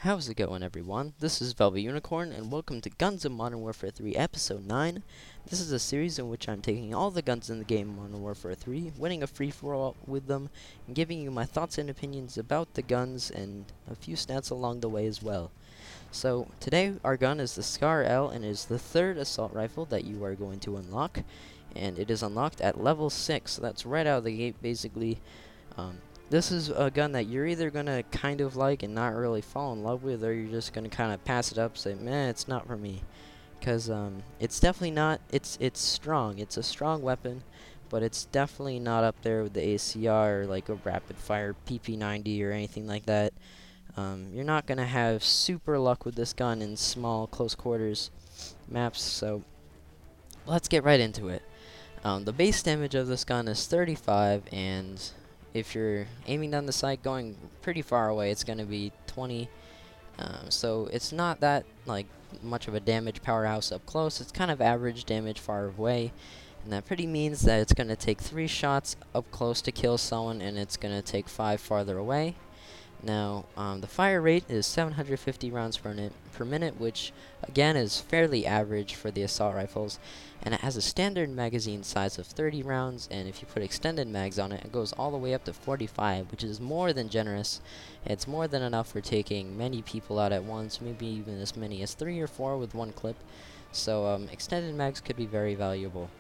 How's it going, everyone? This is Velvet Unicorn, and welcome to Guns of Modern Warfare 3 Episode 9. This is a series in which I'm taking all the guns in the game Modern Warfare 3, winning a free-for-all with them, and giving you my thoughts and opinions about the guns, and a few stats along the way as well. So, today our gun is the Scar L, and it is the third assault rifle that you are going to unlock, and it is unlocked at level 6, so that's right out of the gate, basically. Um, this is a gun that you're either gonna kind of like and not really fall in love with, or you're just gonna kind of pass it up, say, "Meh, it's not for me." Because it's definitely not. It's strong. It's a strong weapon, but it's definitely not up there with the ACR or like a rapid fire PP90 or anything like that. You're not gonna have super luck with this gun in small, close quarters maps. So let's get right into it. The base damage of this gun is 35, and if you're aiming down the sight going pretty far away, it's going to be 20. So it's not that like much of a damage powerhouse up close. It's kind of average damage far away, and that pretty means that it's going to take 3 shots up close to kill someone, and it's going to take 5 farther away. Now, the fire rate is 750 rounds per minute, which again is fairly average for the assault rifles, and it has a standard magazine size of 30 rounds, and if you put extended mags on it, it goes all the way up to 45, which is more than generous. It's more than enough for taking many people out at once, maybe even as many as 3 or 4 with one clip. So, extended mags could be very valuable.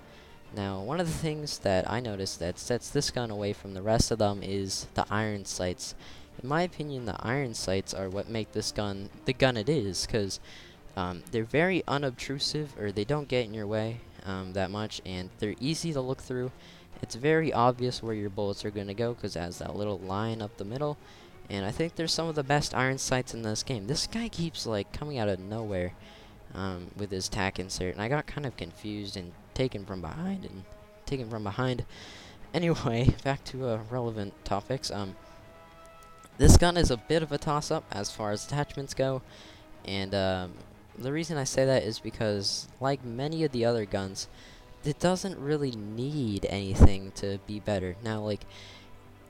Now, one of the things that I noticed that sets this gun away from the rest of them is the iron sights. In my opinion, the iron sights are what make this gun the gun it is, because they're very unobtrusive, or they don't get in your way that much, and they're easy to look through. It's very obvious where your bullets are going to go, because it has that little line up the middle, and I think there's some of the best iron sights in this game. This guy keeps like coming out of nowhere with his tack insert, and I got kind of confused and taken from behind. Anyway, back to relevant topics. This gun is a bit of a toss-up as far as attachments go, and the reason I say that is because, like many of the other guns, it doesn't really need anything to be better. Now, like,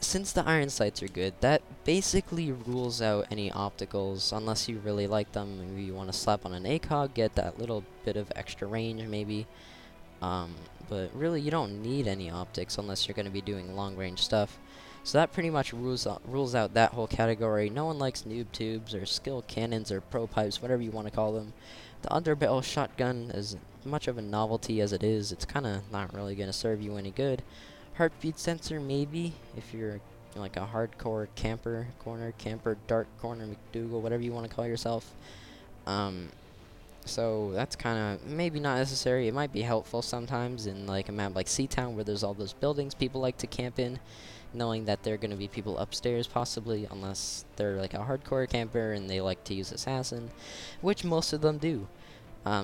since the iron sights are good, that basically rules out any opticals, unless you really like them. Maybe you want to slap on an ACOG, get that little bit of extra range, maybe. But really, you don't need any optics unless you're going to be doing long-range stuff. So that pretty much rules out that whole category. No one likes noob tubes or skill cannons or pro pipes, whatever you want to call them. The underbarrel shotgun, as much of a novelty as it is, it's kind of not really going to serve you any good. Heartbeat sensor, maybe, if you're like a hardcore camper, dark corner, McDougal, whatever you want to call yourself. So that's kind of maybe not necessary. It might be helpful sometimes in like a map like Seatown, where there's all those buildings people like to camp in, knowing that there are going to be people upstairs possibly, unless they're like a hardcore camper and they like to use assassin, which most of them do.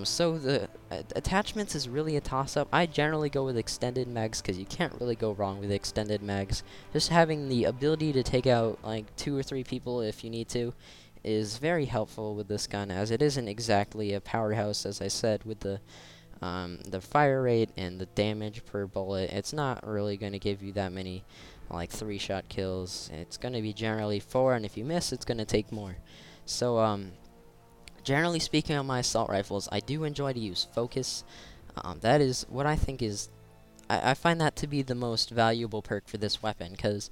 So the attachments is really a toss-up. I generally go with extended mags, because you can't really go wrong with extended mags. Just having the ability to take out like 2 or 3 people if you need to is very helpful with this gun, as it isn't exactly a powerhouse, as I said, with the fire rate and the damage per bullet. It's not really going to give you that many like 3-shot kills. It's going to be generally 4, and if you miss, it's going to take more. So generally speaking, on my assault rifles, I do enjoy to use focus. That is what I think is I find that to be the most valuable perk for this weapon, because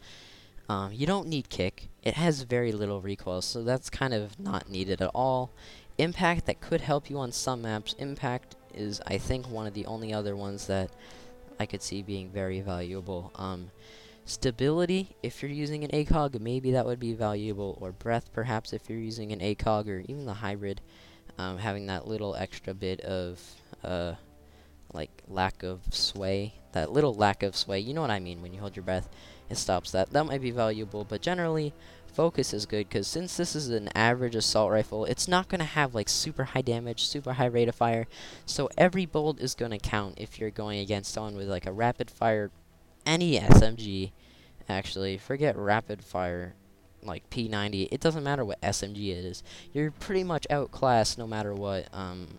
you don't need kick. It has very little recoil, so that's kind of not needed at all. Impact, that could help you on some maps. Impact is, I think, one of the only other ones that I could see being very valuable. Stability, if you're using an ACOG, maybe that would be valuable, or breath, perhaps, if you're using an ACOG, or even the hybrid, having that little extra bit of, like, lack of sway, that little lack of sway, you know what I mean, when you hold your breath, it stops that. That might be valuable, but generally, focus is good, because since this is an average assault rifle, it's not going to have, like, super high damage, super high rate of fire, so every bullet is going to count if you're going against someone with, like, a rapid fire, any SMG, actually, forget rapid fire, like P90, it doesn't matter what SMG it is. You're pretty much outclassed no matter what,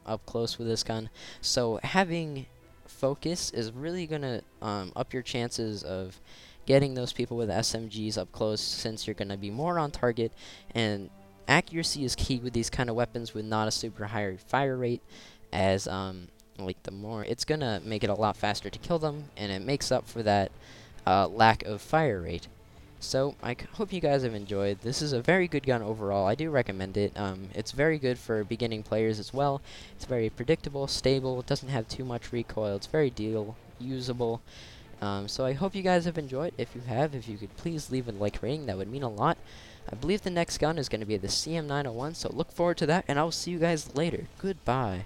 up close with this gun. So having focus is really gonna, up your chances of getting those people with SMGs up close, since you're gonna be more on target, and accuracy is key with these kind of weapons with not a super high fire rate, as like the more it's gonna make it a lot faster to kill them, and it makes up for that lack of fire rate. So I hope you guys have enjoyed. This is a very good gun overall. I do recommend it. It's very good for beginning players as well. It's very predictable, stable. It doesn't have too much recoil. It's very usable. So I hope you guys have enjoyed. If you have, if you could please leave a like rating, that would mean a lot. I believe the next gun is going to be the CM901, so look forward to that, and I'll see you guys later. Goodbye.